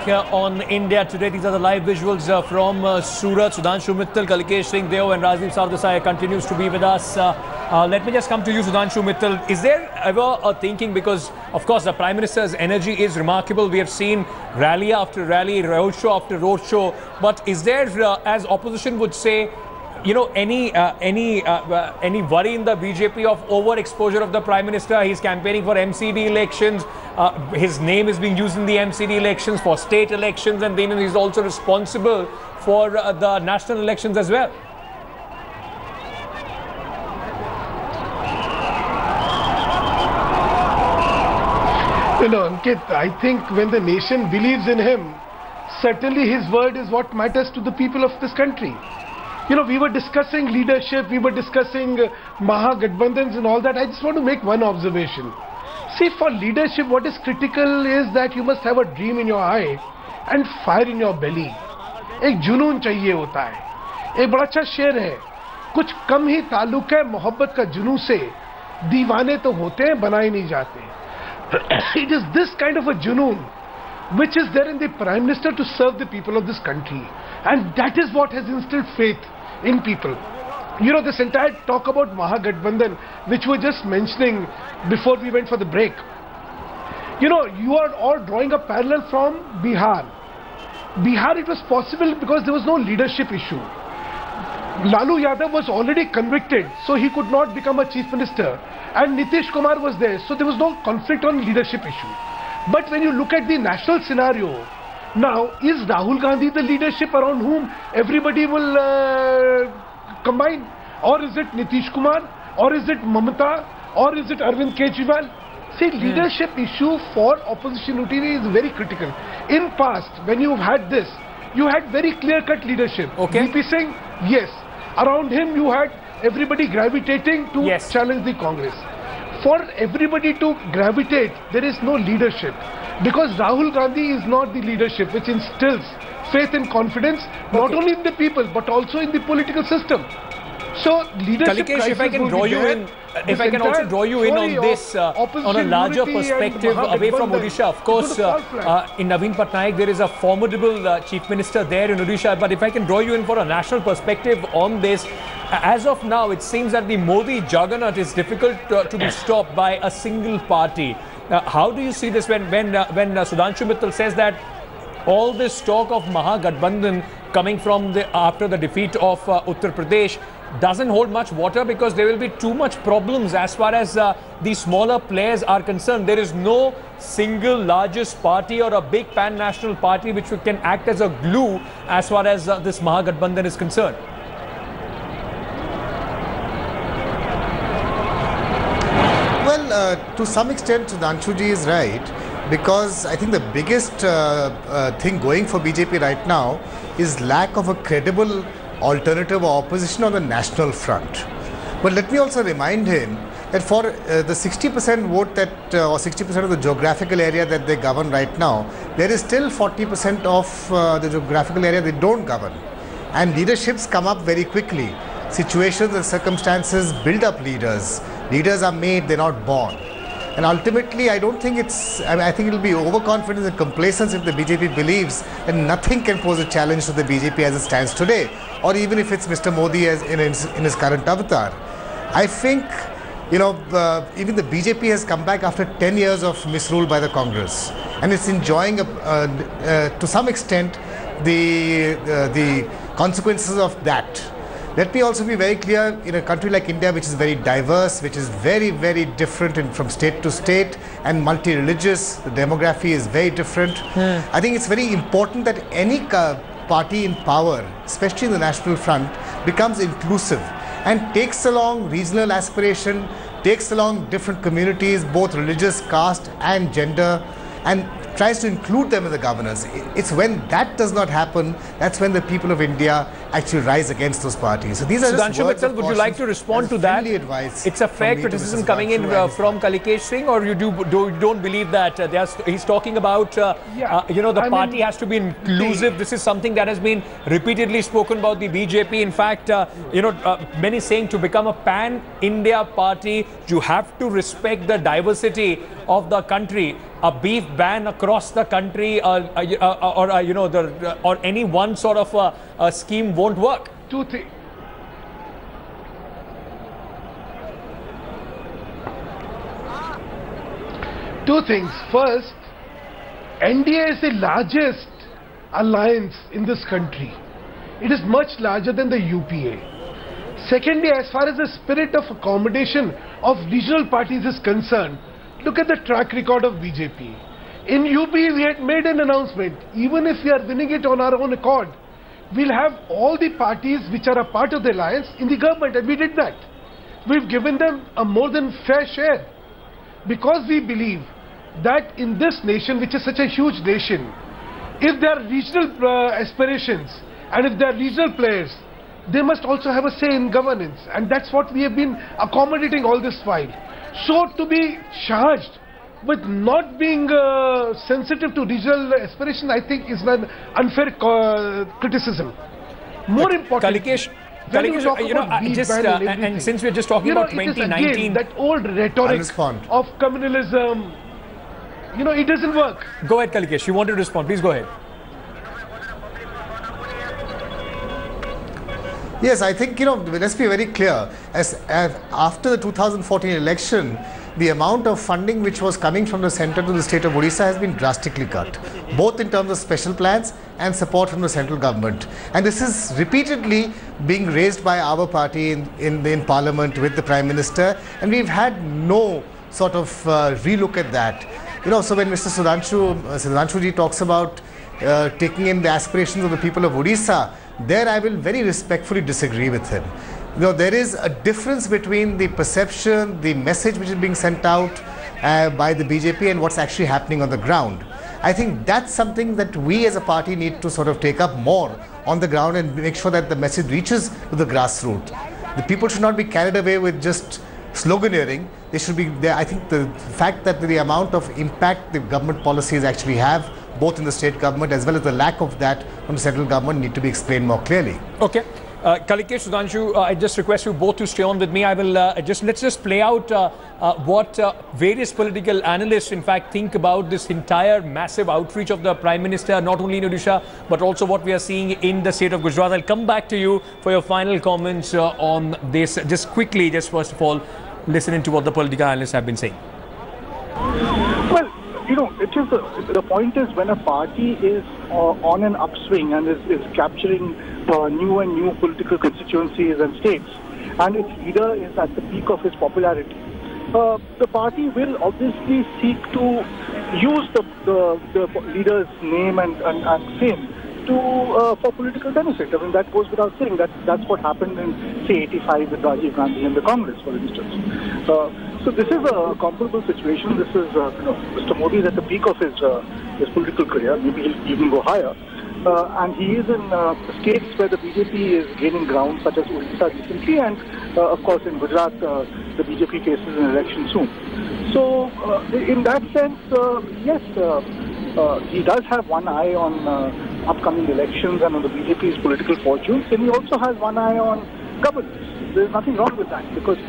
on India Today. These are the live visuals from Surat. Sudhanshu Mittal, Kalikesh Singh Deo and Rajiv Sardesai continues to be with us. Let me just come to you, Sudhanshu Mittal. Is there ever a thinking, because of course the Prime Minister's energy is remarkable. We have seen rally after rally, roadshow after roadshow. But is there, as opposition would say, you know, any worry in the BJP of overexposure of the Prime Minister? He's campaigning for MCD elections. His name is being used in the MCD elections for state elections, and then he's also responsible for the national elections as well. You know, Ankit, I think when the nation believes in him, certainly his word is what matters to the people of this country. You know, we were discussing leadership, we were discussing Mahagathbandhans and all that. I just want to make one observation. See, for leadership, what is critical is that you must have a dream in your eye and fire in your belly. एक जुनून चाहिए होता है. एक बड़ा अच्छा शेर है, कुछ कम ही ताल्लुक है मोहब्बत का जुनून से, दीवाने तो होते हैं बनाए नहीं जाते. It is this kind of a junoon which is there in the Prime Minister to serve the people of this country, and that is what has instilled faith in people. You know, this entire talk about Mahagathbandhan, which we were just mentioning before we went for the break, you know, you are all drawing a parallel from Bihar. Bihar, it was possible because there was no leadership issue. Lalu Yadav was already convicted, so he could not become a chief minister, and Nitish Kumar was there, so there was no conflict on leadership issue. But when you look at the national scenario, now is Rahul Gandhi the leadership around whom everybody will combine, or is it Nitish Kumar, or is it Mamata, or is it Arvind Kejriwal? See, leadership issue for opposition unity is very critical. In past, when you had this, you had very clear-cut leadership. Okay. VP Singh, yes. Around him, you had everybody gravitating to challenge the Congress. For everybody to gravitate, there is no leadership, because Rahul Gandhi is not the leadership which instills faith and confidence not only in the people but also in the political system. So leadership Kalikesh, if I can draw you in, if I can also draw you in on this, on a larger perspective away from Orissa. Of course, in Naveen Patnaik there is a formidable chief minister there in Orissa. But if I can draw you in for a national perspective on this, as of now, it seems that the Modi juggernaut is difficult to be stopped by a single party. How do you see this when Sudhanshu Mittal says that all this talk of Mahagathbandhan coming from after the defeat of Uttar Pradesh doesn't hold much water, because there will be too much problems as far as the smaller players are concerned? There is no single largest party or a big pan-national party which can act as a glue as far as this Mahagathbandhan is concerned. Well, to some extent, Sudhanshuji is right, because I think the biggest thing going for BJP right now is lack of a credible alternative or opposition on the national front. But let me also remind him that for the 60% vote that, or 60% of the geographical area that they govern right now, there is still 40% of the geographical area they don't govern. And leaderships come up very quickly. Situations and circumstances build up leaders. Leaders are made, they're not born. And ultimately, I don't think it's, I think it will be overconfidence and complacence if the BJP believes that nothing can pose a challenge to the BJP as it stands today, or even if it's Mr. Modi as in his current avatar. I think, you know, even the BJP has come back after 10 years of misrule by the Congress, and it's enjoying, to some extent, the consequences of that. Let me also be very clear, in a country like India, which is very diverse, which is very, very different from state to state and multi-religious, the demography is very different. I think it's very important that any party in power, especially in the national front, becomes inclusive and takes along regional aspiration, takes along different communities, both religious, caste and gender, and tries to include them in the governance. It's when that does not happen, that's when the people of India actually rise against those parties. So these are Sudhanshu Mittal, would you like to respond to that? It's a fair criticism coming in from Kalikesh Singh, or you don't believe that he's talking about the party has to be inclusive. This is something that has been repeatedly spoken about the BJP. In fact, many saying to become a pan-India party, you have to respect the diversity of the country. A beef ban across the country, or any one sort of a scheme won't work. Two things. First, NDA is the largest alliance in this country. It is much larger than the UPA. Secondly, as far as the spirit of accommodation of regional parties is concerned, look at the track record of BJP. In UP, we had made an announcement. Even if we are winning it on our own accord, we'll have all the parties which are a part of the alliance in the government, and we did that. We've given them a more than fair share, because we believe that in this nation, which is such a huge nation, if there are regional aspirations and if there are regional players, they must also have a say in governance, and that's what we have been accommodating all this while. So to be charged with not being sensitive to regional aspiration, I think is an unfair criticism. More important, Kalikesh, and since we're just talking about 2019, again, that old rhetoric of communalism, it doesn't work. Go ahead, Kalikesh. You want to respond? Please go ahead. Yes, I think, let's be very clear. As after the 2014 election, the amount of funding which was coming from the centre to the state of Orissa has been drastically cut, both in terms of special plans and support from the central government. And this is repeatedly being raised by our party in Parliament with the Prime Minister, and we've had no sort of relook at that. So when Mr. Sudhanshuji talks about taking in the aspirations of the people of Orissa, there I will very respectfully disagree with him. There is a difference between the perception, the message which is being sent out by the BJP and what's actually happening on the ground. I think that's something that we as a party need to sort of take up more on the ground and make sure that the message reaches to the grassroots. The people should not be carried away with just sloganeering. They should be there. I think the fact that the amount of impact the government policies actually have, both in the state government as well as the lack of that from the central government, need to be explained more clearly. Okay. Kalikesh, Sudhanshu, I just request you both to stay on with me. I will let's just play out what various political analysts, in fact, think about this entire massive outreach of the Prime Minister, not only in Odisha, but also what we are seeing in the state of Gujarat. I'll come back to you for your final comments on this. Just quickly, first of all, listening to what the political analysts have been saying. Well, the point is, when a party is on an upswing and is capturing new and new political constituencies and states, and its leader is at the peak of his popularity, the party will obviously seek to use the leader's name and fame for political benefit. I mean, that goes without saying. That's what happened in, say, 85 with Rajiv Gandhi and the Congress, for instance. So this is a comparable situation. This is Mr. Modi is at the peak of his political career. Maybe he'll even go higher. And he is in states where the BJP is gaining ground, such as Orissa recently, and of course in Gujarat, the BJP faces an election soon. So in that sense, yes, he does have one eye on upcoming elections and on the BJP's political fortunes, and he also has one eye on governance. There's nothing wrong with that, because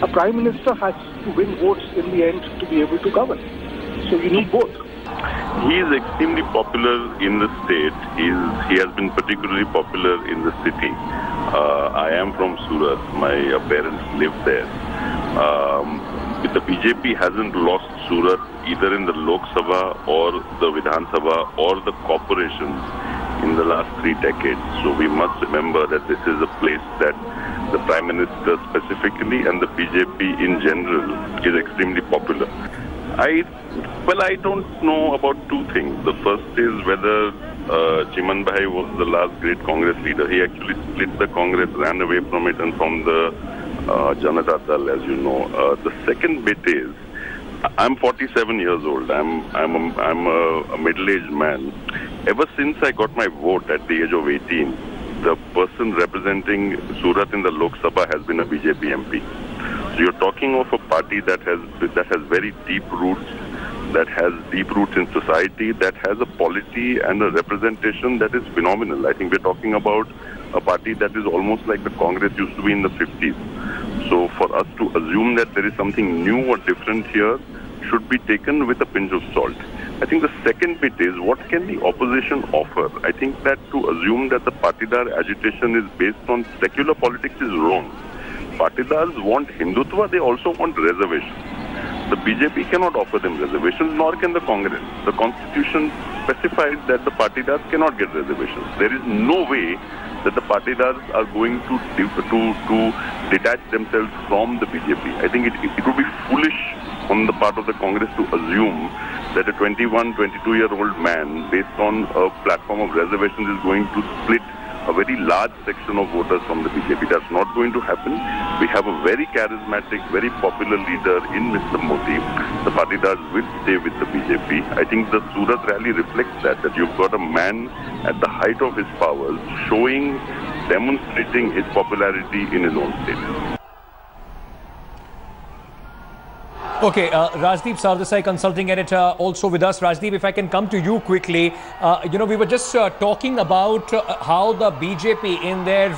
a Prime Minister has to win votes in the end to be able to govern. So you need both. He is extremely popular in the state. He has been particularly popular in the city. I am from Surat. My parents live there. The BJP hasn't lost Surat either in the Lok Sabha or the Vidhan Sabha or the corporations in the last 3 decades. So we must remember that this is a place that the Prime Minister specifically and the BJP in general is extremely popular. I don't know about 2 things. The first is whether Chiman Bhai was the last great Congress leader. He actually split the Congress, ran away from it and from the Janata Dal, as you know. The second bit is, I'm 47 years old. I'm a middle-aged man. Ever since I got my vote at the age of 18, the person representing Surat in the Lok Sabha has been a BJP MP. So you're talking of a party that has very deep roots, that has deep roots in society, that has a polity and a representation that is phenomenal. I think we're talking about a party that is almost like the Congress used to be in the 50s. So for us to assume that there is something new or different here should be taken with a pinch of salt. I think the second bit is, what can the opposition offer? I think that to assume that the Patidar agitation is based on secular politics is wrong. Patidars want Hindutva, they also want reservations. The BJP cannot offer them reservations, nor can the Congress. The Constitution specifies that the Patidars cannot get reservations. There is no way that the Patidars are going to detach themselves from the BJP. I think it would be foolish on the part of the Congress to assume that a 21, 22-year-old man, based on a platform of reservations, is going to split a very large section of voters from the BJP. That's not going to happen. We have a very charismatic, very popular leader in Mr. Modi. The Patidars will stay with the BJP. I think the Surat rally reflects that you've got a man at the height of his powers demonstrating his popularity in his own state. Okay, Rajdeep Sardesai, consulting editor, also with us. Rajdeep, if I can come to you quickly. We were just talking about how the BJP in their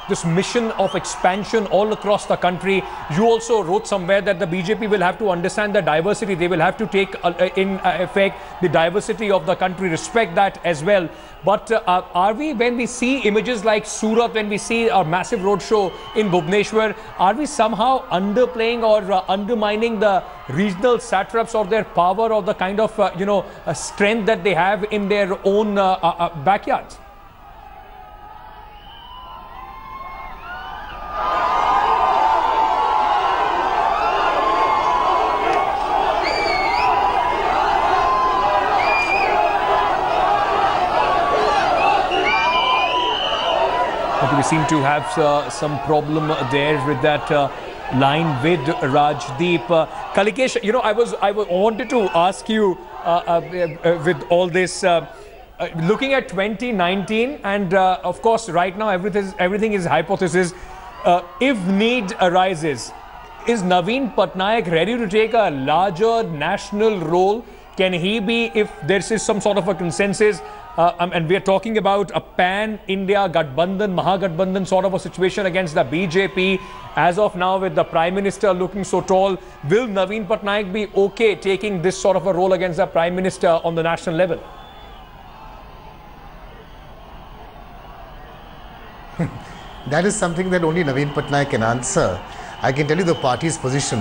this mission of expansion all across the country. You also wrote somewhere that the BJP will have to understand the diversity. They will have to take in effect the diversity of the country, respect that as well. But are we, when we see images like Surat, when we see our massive roadshow in Bhubaneswar, are we somehow underplaying or undermining the regional satraps or their power or the kind of strength that they have in their own backyards? We seem to have some problem there with that line with Rajdeep. Kalikesh, I wanted to ask you with all this, looking at 2019, and of course right now everything is hypothesis. If need arises, is Naveen Patnaik ready to take a larger national role? Can he be, if there is some sort of a consensus? And we are talking about a pan-India Gathbandhan, Mahagathbandhan sort of a situation against the BJP. As of now, with the Prime Minister looking so tall, will Naveen Patnaik be okay taking this sort of a role against the Prime Minister on the national level? That is something that only Naveen Patnaik can answer. I can tell you the party's position.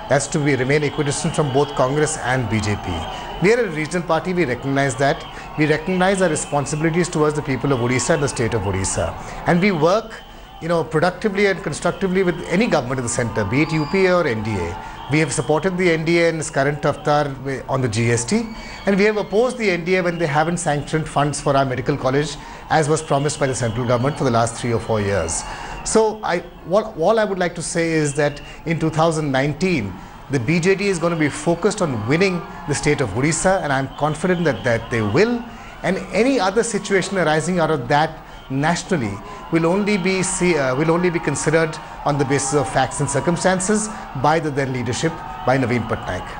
That's to remain equidistant from both Congress and BJP. We are a regional party, we recognize that. We recognize our responsibilities towards the people of Orissa and the state of Orissa. And we work, productively and constructively with any government in the centre, be it UP or NDA. We have supported the NDA in its current avatar on the GST, and we have opposed the NDA when they haven't sanctioned funds for our medical college, as was promised by the central government for the last 3 or 4 years. So all I would like to say is that in 2019, the BJP is going to be focused on winning the state of Orissa, and I'm confident that they will. And any other situation arising out of that nationally will only be considered on the basis of facts and circumstances by the then leadership, by Naveen Patnaik.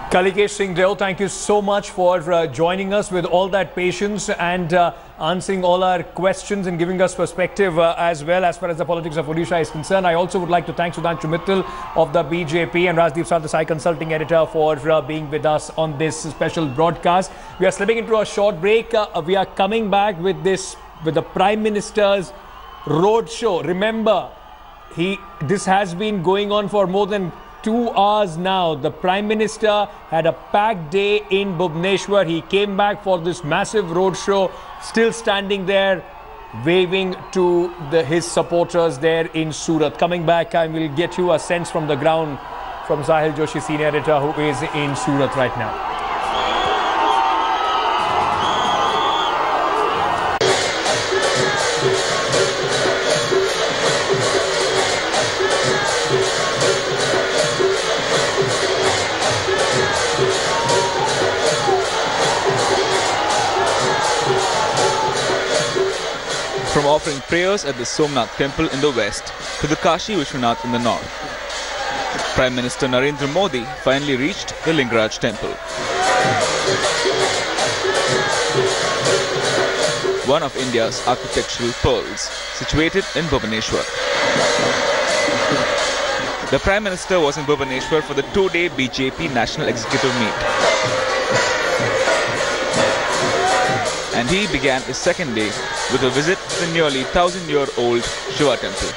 Kalikesh Singh Deo, thank you so much for joining us with all that patience and answering all our questions and giving us perspective as well as far as the politics of Odisha is concerned. I also would like to thank Sudhanshu Mittal of the BJP and Rajdeep Sardesai, consulting editor, for being with us on this special broadcast. We are slipping into a short break. We are coming back with the Prime Minister's roadshow. Remember, this has been going on for more than 2 hours now. The Prime Minister had a packed day in Bhubaneswar. He came back for this massive roadshow, still standing there, waving to his supporters there in Surat. Coming back, I will get you a sense from the ground from Sahil Joshi, senior editor, who is in Surat right now. offering prayers at the Somnath temple in the west to the Kashi Vishwanath in the north. Prime Minister Narendra Modi finally reached the Lingaraj temple. One of India's architectural pearls, situated in Bhubaneswar. The Prime Minister was in Bhubaneswar for the two-day BJP National Executive Meet. And he began his second day with a visit to the nearly 1,000-year-old Shiva temple.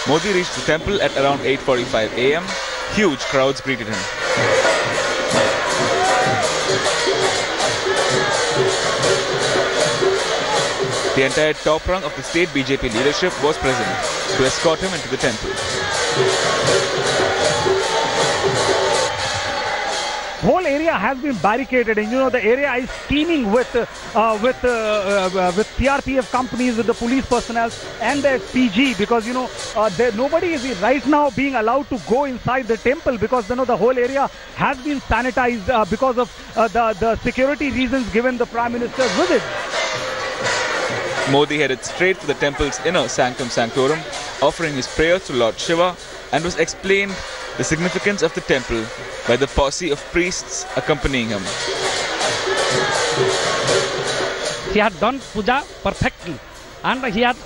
Modi reached the temple at around 8:45 AM. Huge crowds greeted him. The entire top rung of the state BJP leadership was present to escort him into the temple. Whole area has been barricaded, and the area is teeming with CRPF companies, with the police personnel and the PG, because nobody is right now being allowed to go inside the temple, because the whole area has been sanitized because of the security reasons given the Prime Minister's visit. Modi headed straight for the temple's inner sanctum sanctorum, offering his prayers to Lord Shiva, and was explained the significance of the temple by the posse of priests accompanying him. He had done puja perfectly, and he had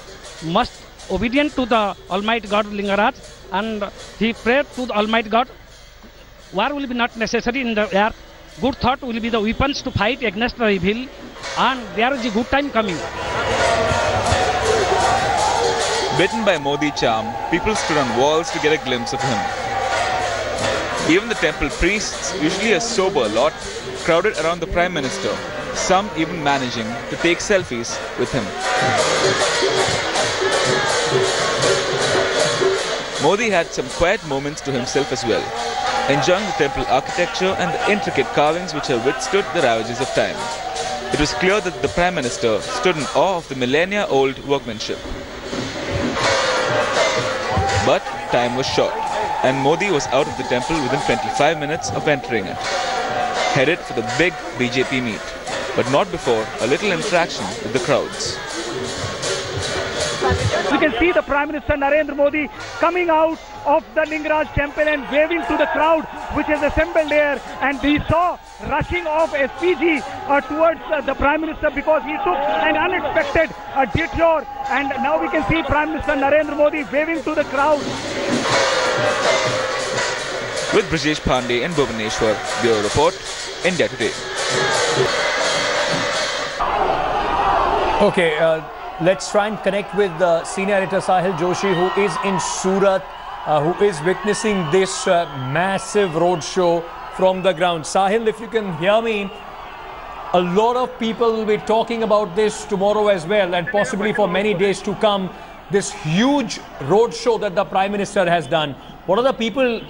much obedient to the Almighty God Lingaraj, and he prayed to the Almighty God. War will be not necessary in the earth. Good thought will be the weapons to fight against the evil, and there is a good time coming. Bitten by Modi charm, people stood on walls to get a glimpse of him. Even the temple priests, usually a sober lot, crowded around the Prime Minister, some even managing to take selfies with him. Modi had some quiet moments to himself as well, enjoying the temple architecture and the intricate carvings which have withstood the ravages of time. It was clear that the Prime Minister stood in awe of the millennia-old workmanship. But time was short, and Modi was out of the temple within 25 minutes of entering it, headed for the big BJP meet, but not before a little interaction with the crowds. You can see the Prime Minister Narendra Modi coming out of the Lingaraj temple and waving to the crowd which is assembled there, and we saw rushing of SPG towards the Prime Minister because he took an unexpected detour, and now we can see Prime Minister Narendra Modi waving to the crowd. With Brajesh Pandey in Bhubaneswar, Bureau Report, India Today. Okay, let's try and connect with senior editor Sahil Joshi, who is in Surat, who is witnessing this massive roadshow from the ground. Sahil, if you can hear me, a lot of people will be talking about this tomorrow as well, and possibly for many days to come, this huge roadshow that the Prime Minister has done. What are the people,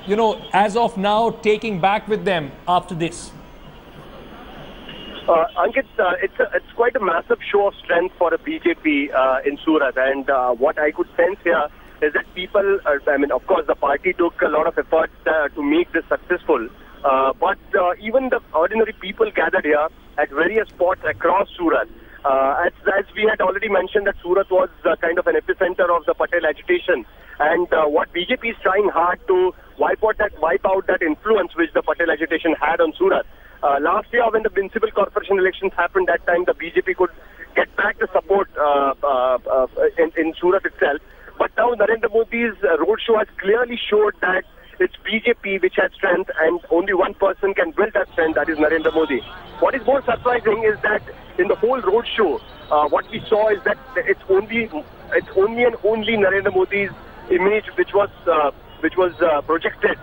as of now, taking back with them after this? Ankit, it's quite a massive show of strength for the BJP in Surat, and what I could sense here is that people, of course, the party took a lot of efforts to make this successful, but even the ordinary people gathered here at various spots across Surat. As we had already mentioned, that Surat was kind of an epicenter of the Patel agitation, and what BJP is trying hard to wipe out that influence which the Patel agitation had on Surat. Last year, when the municipal corporation elections happened, that time the BJP could get back the support in Surat itself. But now Narendra Modi's roadshow has clearly showed that it's BJP which has strength, and only one person can build that strength, that is Narendra Modi. What is more surprising is that in the whole roadshow, what we saw is that it's only and only Narendra Modi's image which was projected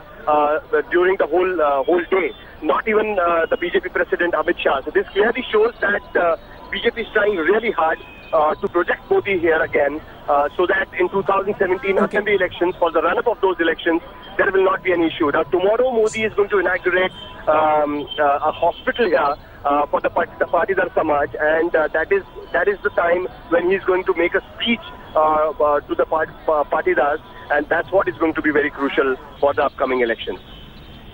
during the whole day. Not even the BJP President Amit Shah. So this clearly shows that BJP is trying really hard to project Modi here again, so that in 2017 assembly elections, for the run-up of those elections, there will not be an issue. Now tomorrow Modi is going to inaugurate a hospital here for the Patidar Samaj, and that is the time when he is going to make a speech to the Patidars, and that's what is going to be very crucial for the upcoming elections.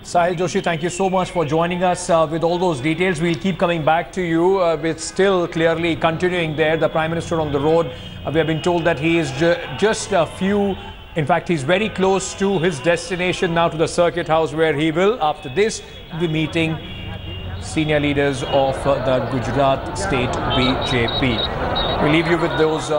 Sahil Joshi, thank you so much for joining us with all those details. We'll keep coming back to you. It's still clearly continuing there. The Prime Minister on the road. We have been told that he is just a few. In fact, he's very close to his destination now, to the Circuit House, where he will, after this, be meeting senior leaders of the Gujarat state BJP. We'll leave you with those.